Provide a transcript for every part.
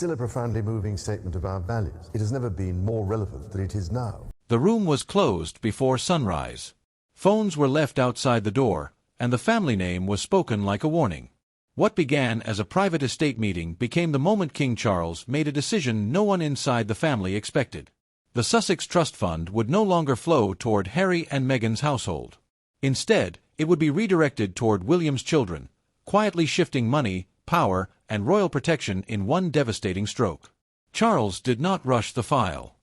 Still a profoundly moving statement of our values. It has never been more relevant than it is now. The room was closed before sunrise. Phones were left outside the door, and the family name was spoken like a warning. What began as a private estate meeting became the moment King Charles made a decision no one inside the family expected. The Sussex Trust Fund would no longer flow toward Harry and Meghan's household. Instead, it would be redirected toward William's children, quietly shifting money, power, and royal protection in one devastating stroke. Charles did not rush the file.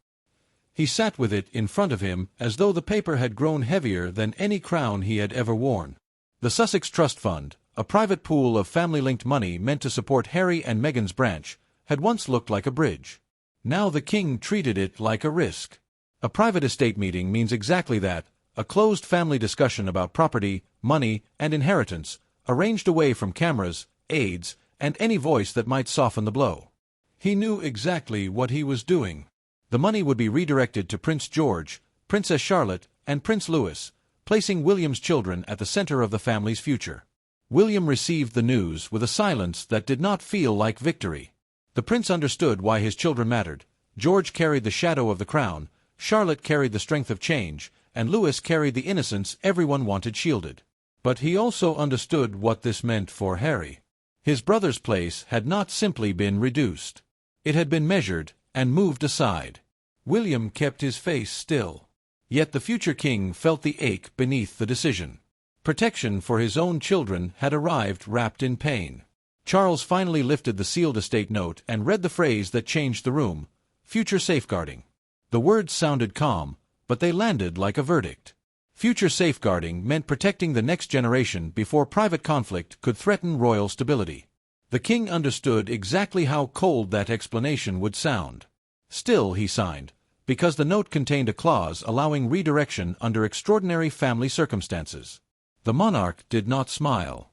He sat with it in front of him as though the paper had grown heavier than any crown he had ever worn. The Sussex Trust Fund, a private pool of family-linked money meant to support Harry and Meghan's branch, had once looked like a bridge. Now the king treated it like a risk. A private estate meeting means exactly that, a closed family discussion about property, money, and inheritance, arranged away from cameras, aides, and any voice that might soften the blow. He knew exactly what he was doing. The money would be redirected to Prince George, Princess Charlotte, and Prince Louis, placing William's children at the center of the family's future. William received the news with a silence that did not feel like victory. The prince understood why his children mattered. George carried the shadow of the crown, Charlotte carried the strength of change, and Louis carried the innocence everyone wanted shielded. But he also understood what this meant for Harry. His brother's place had not simply been reduced. It had been measured and moved aside. William kept his face still. Yet the future king felt the ache beneath the decision. Protection for his own children had arrived wrapped in pain. Charles finally lifted the sealed estate note and read the phrase that changed the room: future safeguarding. The words sounded calm, but they landed like a verdict. Future safeguarding meant protecting the next generation before private conflict could threaten royal stability. The king understood exactly how cold that explanation would sound. Still, he signed, because the note contained a clause allowing redirection under extraordinary family circumstances. The monarch did not smile.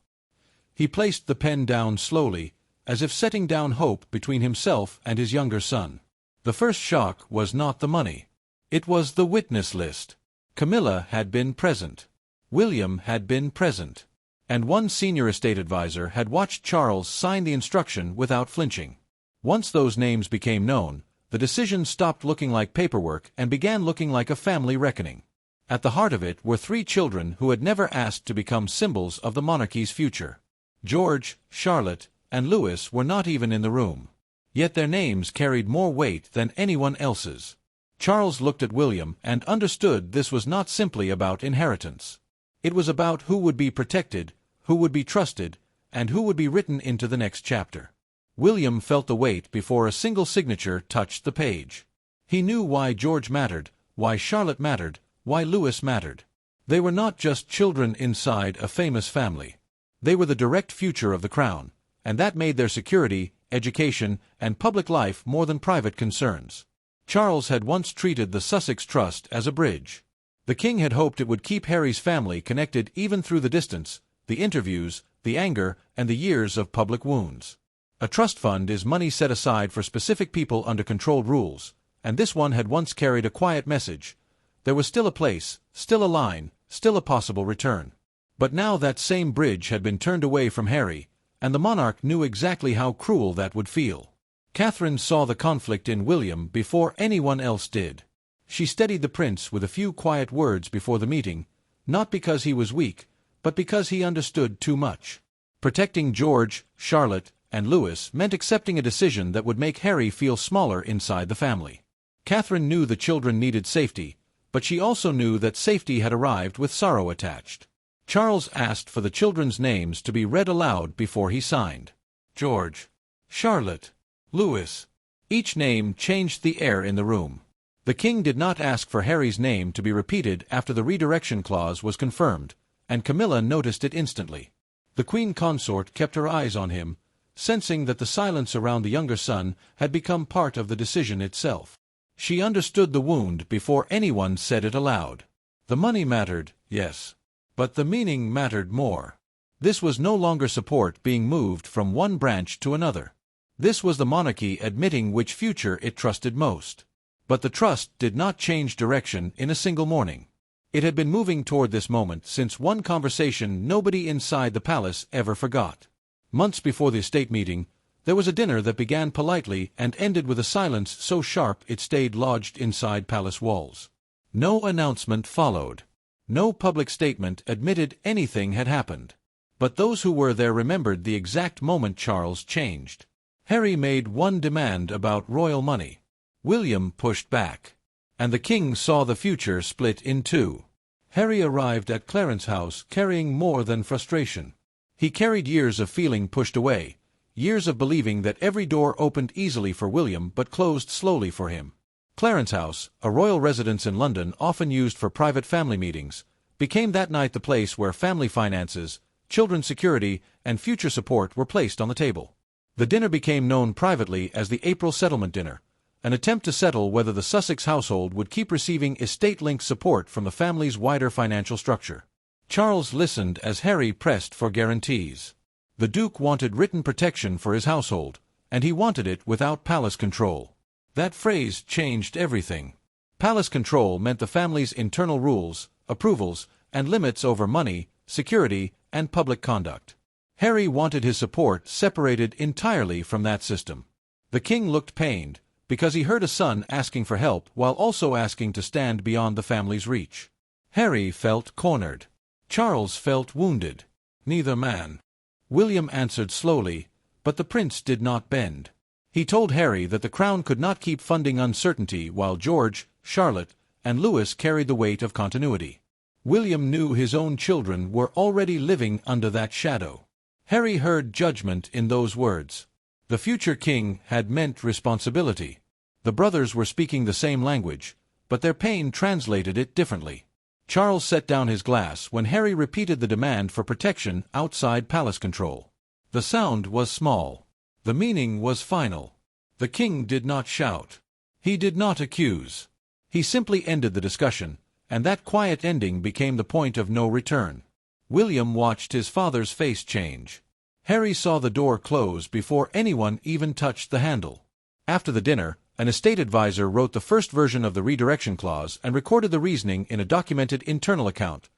He placed the pen down slowly, as if setting down hope between himself and his younger son. The first shock was not the money. It was the witness list. Camilla had been present. William had been present. And one senior estate advisor had watched Charles sign the instruction without flinching. Once those names became known, the decision stopped looking like paperwork and began looking like a family reckoning. At the heart of it were three children who had never asked to become symbols of the monarchy's future. George, Charlotte, and Louis were not even in the room. Yet their names carried more weight than anyone else's. Charles looked at William and understood this was not simply about inheritance. It was about who would be protected, who would be trusted, and who would be written into the next chapter. William felt the weight before a single signature touched the page. He knew why George mattered, why Charlotte mattered, why Louis mattered. They were not just children inside a famous family. They were the direct future of the crown, and that made their security, education, and public life more than private concerns. Charles had once treated the Sussex Trust as a bridge. The king had hoped it would keep Harry's family connected even through the distance, the interviews, the anger, and the years of public wounds. A trust fund is money set aside for specific people under controlled rules, and this one had once carried a quiet message. There was still a place, still a line, still a possible return. But now that same bridge had been turned away from Harry, and the monarch knew exactly how cruel that would feel. Catherine saw the conflict in William before anyone else did. She steadied the prince with a few quiet words before the meeting, not because he was weak, but because he understood too much. Protecting George, Charlotte, and Louis meant accepting a decision that would make Harry feel smaller inside the family. Catherine knew the children needed safety, but she also knew that safety had arrived with sorrow attached. Charles asked for the children's names to be read aloud before he signed. George, Charlotte, Louis. Each name changed the air in the room. The king did not ask for Harry's name to be repeated after the redirection clause was confirmed, and Camilla noticed it instantly. The queen consort kept her eyes on him, sensing that the silence around the younger son had become part of the decision itself. She understood the wound before anyone said it aloud. The money mattered, yes. But the meaning mattered more. This was no longer support being moved from one branch to another. This was the monarchy admitting which future it trusted most. But the trust did not change direction in a single morning. It had been moving toward this moment since one conversation nobody inside the palace ever forgot. Months before the estate meeting, There was a dinner that began politely and ended with a silence so sharp it stayed lodged inside palace walls. No announcement followed. No public statement admitted anything had happened. But those who were there remembered the exact moment Charles changed. Harry made one demand about royal money. William pushed back. And the king saw the future split in two. Harry arrived at Clarence House carrying more than frustration. He carried years of feeling pushed away, years of believing that every door opened easily for William but closed slowly for him. Clarence House, a royal residence in London often used for private family meetings, became that night the place where family finances, children's security, and future support were placed on the table. The dinner became known privately as the April Settlement Dinner, an attempt to settle whether the Sussex household would keep receiving estate-linked support from the family's wider financial structure. Charles listened as Harry pressed for guarantees. The Duke wanted written protection for his household, and he wanted it without palace control. That phrase changed everything. Palace control meant the family's internal rules, approvals, and limits over money, security, and public conduct. Harry wanted his support separated entirely from that system. The king looked pained, because he heard a son asking for help while also asking to stand beyond the family's reach. Harry felt cornered. Charles felt wounded. Neither man. William answered slowly, but the prince did not bend. He told Harry that the crown could not keep funding uncertainty while George, Charlotte, and Louis carried the weight of continuity. William knew his own children were already living under that shadow. Harry heard judgment in those words. The future king had meant responsibility. The brothers were speaking the same language, but their pain translated it differently. Charles set down his glass when Harry repeated the demand for protection outside palace control. The sound was small. The meaning was final. The king did not shout. He did not accuse. He simply ended the discussion, and that quiet ending became the point of no return. William watched his father's face change. Harry saw the door close before anyone even touched the handle. After the dinner, an estate advisor wrote the first version of the redirection clause and recorded the reasoning in a documented internal account.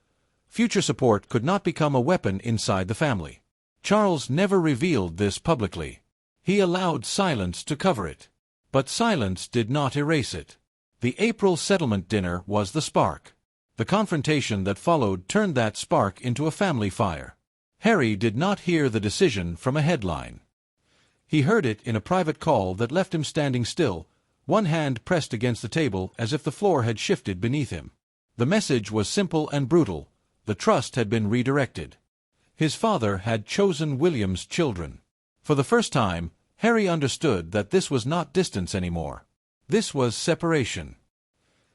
Future support could not become a weapon inside the family. Charles never revealed this publicly. He allowed silence to cover it. But silence did not erase it. The April settlement dinner was the spark. The confrontation that followed turned that spark into a family fire. Harry did not hear the decision from a headline. He heard it in a private call that left him standing still, one hand pressed against the table as if the floor had shifted beneath him. The message was simple and brutal. The trust had been redirected. His father had chosen William's children. For the first time, Harry understood that this was not distance anymore. This was separation.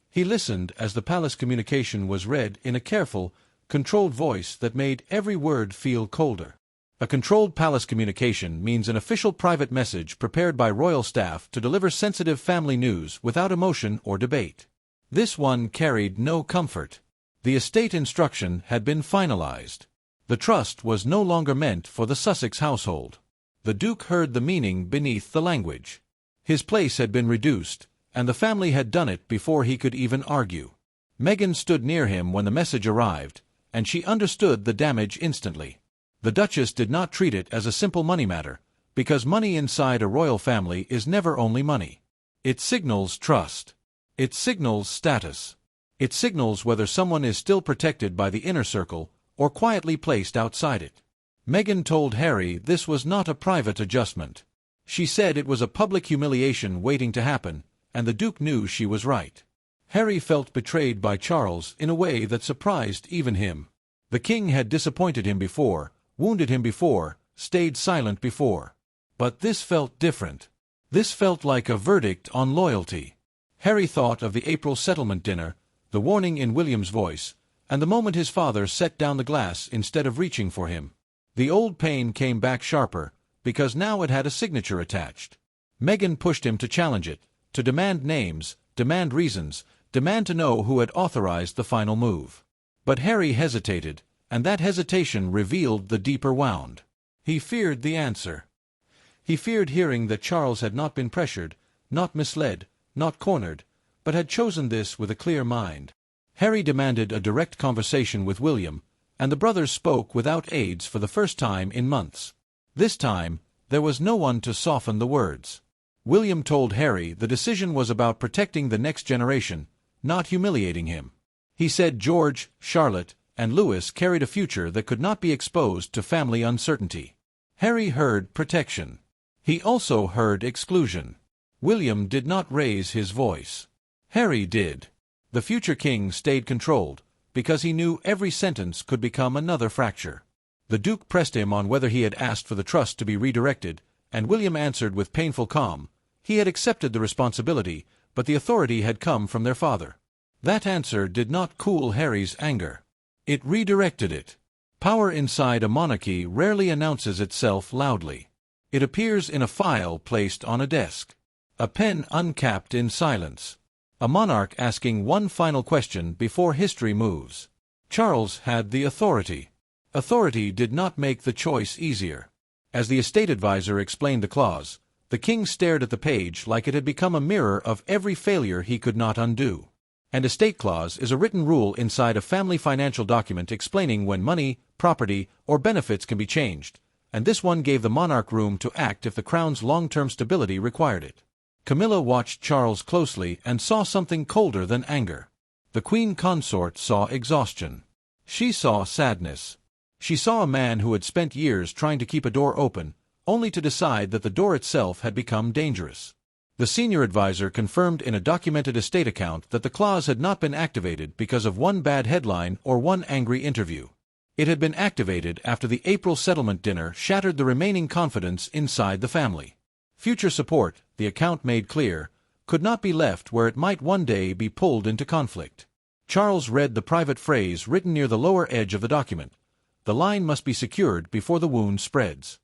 He listened as the palace communication was read in a careful, controlled voice that made every word feel colder. A controlled palace communication means an official private message prepared by royal staff to deliver sensitive family news without emotion or debate. This one carried no comfort. The estate instruction had been finalized. The trust was no longer meant for the Sussex household. The Duke heard the meaning beneath the language. His place had been reduced, and the family had done it before he could even argue. Meghan stood near him when the message arrived, and she understood the damage instantly. The Duchess did not treat it as a simple money matter, because money inside a royal family is never only money. It signals trust. It signals status. It signals whether someone is still protected by the inner circle or quietly placed outside it. Meghan told Harry this was not a private adjustment. She said it was a public humiliation waiting to happen, and the Duke knew she was right. Harry felt betrayed by Charles in a way that surprised even him. The king had disappointed him before, wounded him before, stayed silent before. But this felt different. This felt like a verdict on loyalty. Harry thought of the April settlement dinner, the warning in William's voice, and the moment his father set down the glass instead of reaching for him. The old pain came back sharper, because now it had a signature attached. Meghan pushed him to challenge it, to demand names, demand reasons, demand to know who had authorized the final move. But Harry hesitated, and that hesitation revealed the deeper wound. He feared the answer. He feared hearing that Charles had not been pressured, not misled, not cornered, but had chosen this with a clear mind. Harry demanded a direct conversation with William, and the brothers spoke without aids for the first time in months. This time, There was no one to soften the words. William told Harry the decision was about protecting the next generation, not humiliating him. He said George, Charlotte, and Louis carried a future that could not be exposed to family uncertainty. Harry heard protection. He also heard exclusion. William did not raise his voice. Harry did. The future king stayed controlled, because he knew every sentence could become another fracture. The Duke pressed him on whether he had asked for the trust to be redirected, and William answered with painful calm. He had accepted the responsibility, but the authority had come from their father. That answer did not cool Harry's anger. It redirected it. Power inside a monarchy rarely announces itself loudly. It appears in a file placed on a desk. A pen uncapped in silence. A monarch asking one final question before history moves. Charles had the authority. Authority did not make the choice easier. As the estate advisor explained the clause, the king stared at the page like it had become a mirror of every failure he could not undo. An estate clause is a written rule inside a family financial document explaining when money, property, or benefits can be changed, and this one gave the monarch room to act if the crown's long-term stability required it. Camilla watched Charles closely and saw something colder than anger. The queen consort saw exhaustion. She saw sadness. She saw a man who had spent years trying to keep a door open, only to decide that the door itself had become dangerous. The senior advisor confirmed in a documented estate account that the clause had not been activated because of one bad headline or one angry interview. It had been activated after the April settlement dinner shattered the remaining confidence inside the family. Future support, the account made clear, could not be left where it might one day be pulled into conflict. Charles read the private phrase written near the lower edge of the document. The line must be secured before the wound spreads.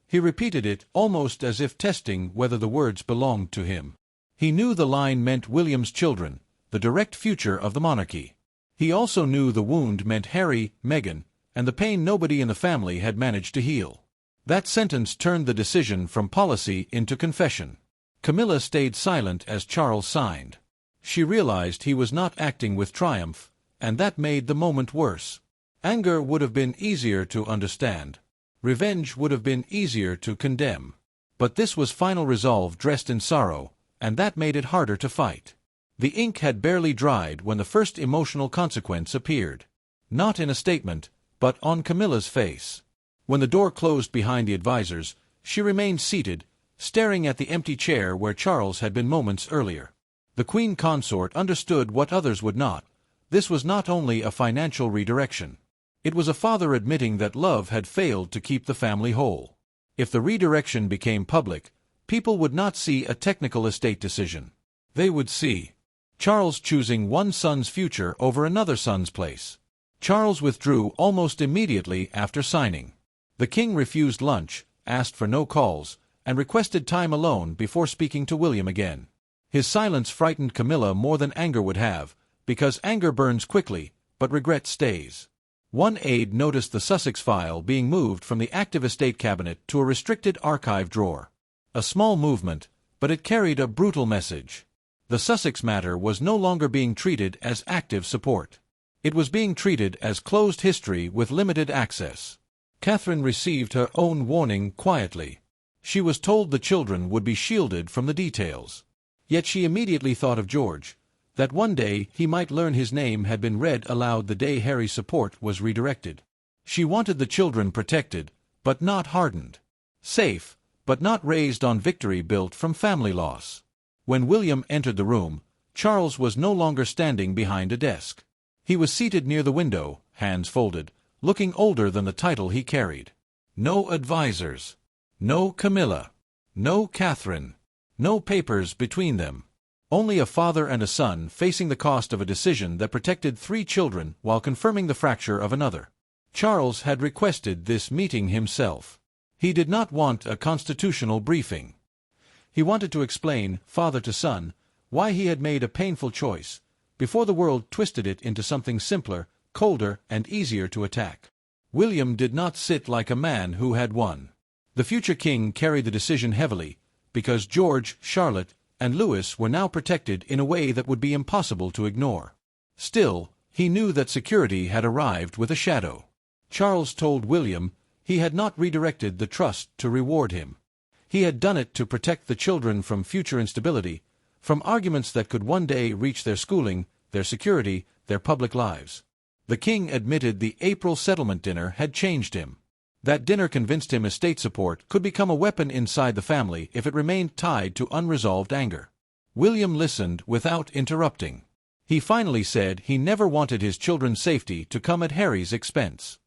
He repeated it almost as if testing whether the words belonged to him. He knew the line meant William's children, the direct future of the monarchy. He also knew the wound meant Harry, Meghan, and the pain nobody in the family had managed to heal. That sentence turned the decision from policy into confession. Camilla stayed silent as Charles signed. She realized he was not acting with triumph, and that made the moment worse. Anger would have been easier to understand. Revenge would have been easier to condemn. But this was final resolve dressed in sorrow, and that made it harder to fight. The ink had barely dried when the first emotional consequence appeared. Not in a statement, but on Camilla's face. When the door closed behind the advisors, she remained seated, staring at the empty chair where Charles had been moments earlier. The queen consort understood what others would not. This was not only a financial redirection. It was a father admitting that love had failed to keep the family whole. If the redirection became public, people would not see a technical estate decision. They would see Charles choosing one son's future over another son's place. Charles withdrew almost immediately after signing. The king refused lunch, asked for no calls, and requested time alone before speaking to William again. His silence frightened Camilla more than anger would have, because anger burns quickly, but regret stays. One aide noticed the Sussex file being moved from the active estate cabinet to a restricted archive drawer. A small movement, but it carried a brutal message. The Sussex matter was no longer being treated as active support. It was being treated as closed history with limited access. Catherine received her own warning quietly. She was told the children would be shielded from the details. Yet she immediately thought of George, that one day he might learn his name had been read aloud the day Harry's support was redirected. She wanted the children protected, but not hardened. Safe, but not raised on victory built from family loss. When William entered the room, Charles was no longer standing behind a desk. He was seated near the window, hands folded, looking older than the title he carried. No advisors. No Camilla. No Catherine. No papers between them. Only a father and a son facing the cost of a decision that protected 3 children while confirming the fracture of another. Charles had requested this meeting himself. He did not want a constitutional briefing. He wanted to explain, father to son, why he had made a painful choice, before the world twisted it into something simpler, colder, and easier to attack. William did not sit like a man who had won. The future king carried the decision heavily, because George, Charlotte, and Louis were now protected in a way that would be impossible to ignore. Still, he knew that security had arrived with a shadow. Charles told William He had not redirected the trust to reward him. He had done it to protect the children from future instability, from arguments that could one day reach their schooling, their security, their public lives. The king admitted the April settlement dinner had changed him. That dinner convinced him estate support could become a weapon inside the family if it remained tied to unresolved anger. William listened without interrupting. He finally said he never wanted his children's safety to come at Harry's expense.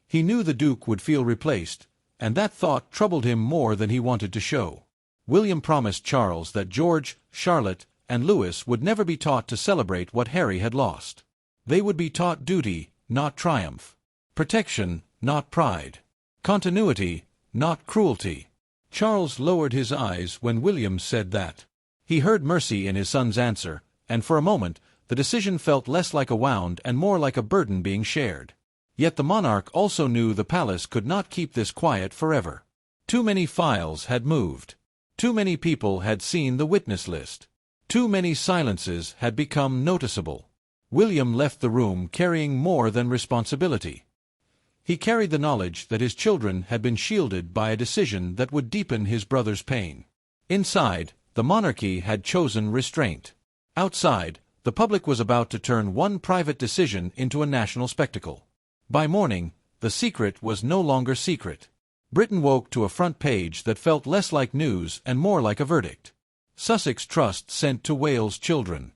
He knew the Duke would feel replaced, and that thought troubled him more than he wanted to show. William promised Charles that George, Charlotte, and Louis would never be taught to celebrate what Harry had lost. They would be taught duty, not triumph. Protection, not pride. Continuity, not cruelty. Charles lowered his eyes when William said that. He heard mercy in his son's answer, and for a moment, the decision felt less like a wound and more like a burden being shared. Yet the monarch also knew the palace could not keep this quiet forever. Too many files had moved. Too many people had seen the witness list. Too many silences had become noticeable. William left the room carrying more than responsibility. He carried the knowledge that his children had been shielded by a decision that would deepen his brother's pain. Inside, the monarchy had chosen restraint. Outside, the public was about to turn one private decision into a national spectacle. By morning, the secret was no longer secret. Britain woke to a front page that felt less like news and more like a verdict. Sussex Trust sent to Wales children.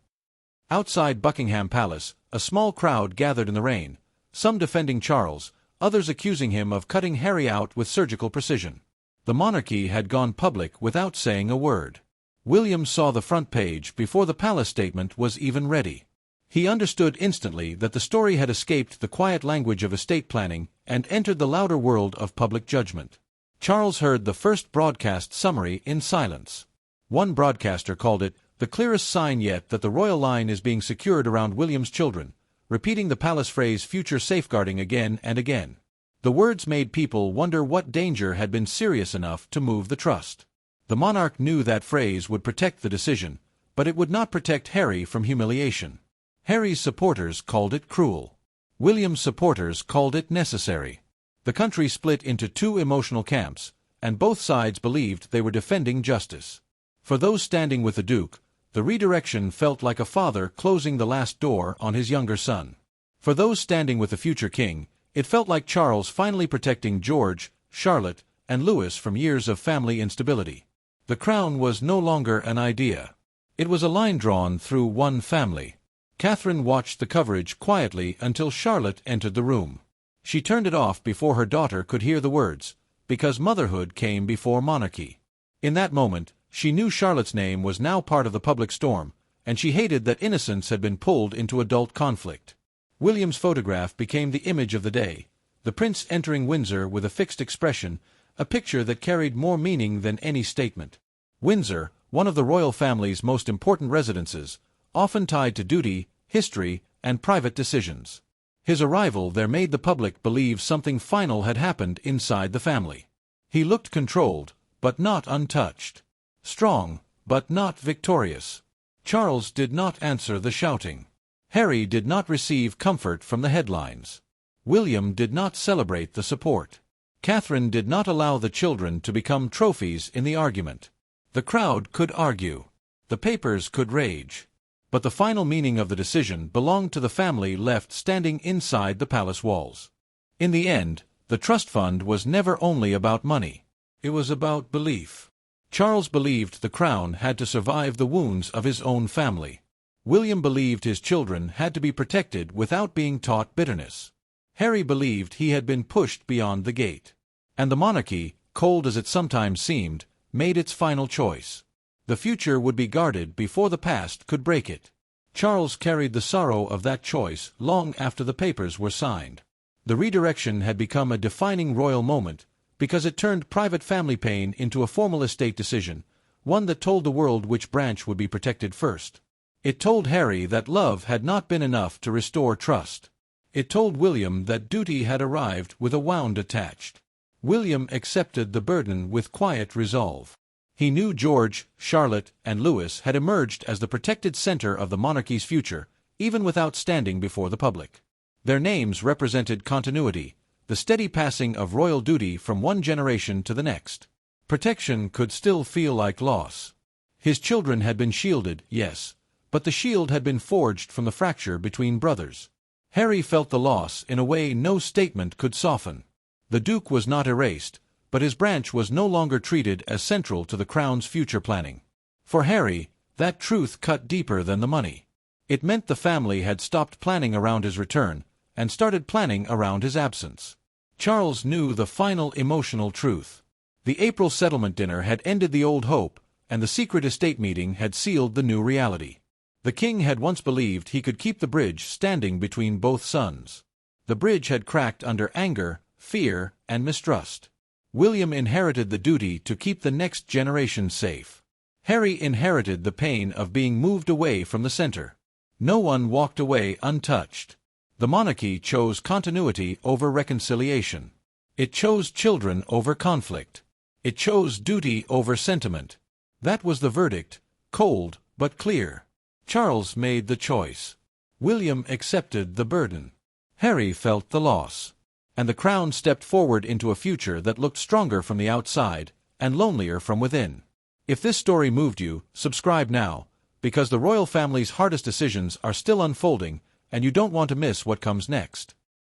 Outside Buckingham Palace, a small crowd gathered in the rain, some defending Charles, others accusing him of cutting Harry out with surgical precision. The monarchy had gone public without saying a word. William saw the front page before the palace statement was even ready. He understood instantly that the story had escaped the quiet language of estate planning and entered the louder world of public judgment. Charles heard the first broadcast summary in silence. One broadcaster called it the clearest sign yet that the royal line is being secured around William's children, repeating the palace phrase future safeguarding again and again. The words made people wonder what danger had been serious enough to move the trust. The monarch knew that phrase would protect the decision, but it would not protect Harry from humiliation. Harry's supporters called it cruel. William's supporters called it necessary. The country split into two emotional camps, and both sides believed they were defending justice. For those standing with the Duke, the redirection felt like a father closing the last door on his younger son. For those standing with the future king, it felt like Charles finally protecting George, Charlotte, and Louis from years of family instability. The crown was no longer an idea. It was a line drawn through one family. Catherine watched the coverage quietly until Charlotte entered the room. She turned it off before her daughter could hear the words, because motherhood came before monarchy. In that moment, she knew Charlotte's name was now part of the public storm, and she hated that innocence had been pulled into adult conflict. William's photograph became the image of the day, the prince entering Windsor with a fixed expression, a picture that carried more meaning than any statement. Windsor, one of the royal family's most important residences, often tied to duty, history, and private decisions. His arrival there made the public believe something final had happened inside the family. He looked controlled, but not untouched. Strong, but not victorious. Charles did not answer the shouting. Harry did not receive comfort from the headlines. William did not celebrate the support. Catherine did not allow the children to become trophies in the argument. The crowd could argue. The papers could rage. But the final meaning of the decision belonged to the family left standing inside the palace walls. In the end, the trust fund was never only about money. It was about belief. Charles believed the crown had to survive the wounds of his own family. William believed his children had to be protected without being taught bitterness. Harry believed he had been pushed beyond the gate. And the monarchy, cold as it sometimes seemed, made its final choice. The future would be guarded before the past could break it. Charles carried the sorrow of that choice long after the papers were signed. The redirection had become a defining royal moment because it turned private family pain into a formal estate decision, one that told the world which branch would be protected first. It told Harry that love had not been enough to restore trust. It told William that duty had arrived with a wound attached. William accepted the burden with quiet resolve. He knew George, Charlotte, and Louis had emerged as the protected center of the monarchy's future, even without standing before the public. Their names represented continuity, the steady passing of royal duty from one generation to the next. Protection could still feel like loss. His children had been shielded, yes, but the shield had been forged from the fracture between brothers. Harry felt the loss in a way no statement could soften. The Duke was not erased, but his branch was no longer treated as central to the crown's future planning. For Harry, that truth cut deeper than the money. It meant the family had stopped planning around his return and started planning around his absence. Charles knew the final emotional truth. The April settlement dinner had ended the old hope, and the secret estate meeting had sealed the new reality. The king had once believed he could keep the bridge standing between both sons. The bridge had cracked under anger, fear, and mistrust. William inherited the duty to keep the next generation safe. Harry inherited the pain of being moved away from the center. No one walked away untouched. The monarchy chose continuity over reconciliation. It chose children over conflict. It chose duty over sentiment. That was the verdict, cold but clear. Charles made the choice. William accepted the burden. Harry felt the loss. And the crown stepped forward into a future that looked stronger from the outside and lonelier from within. If this story moved you, subscribe now, because the royal family's hardest decisions are still unfolding, and you don't want to miss what comes next.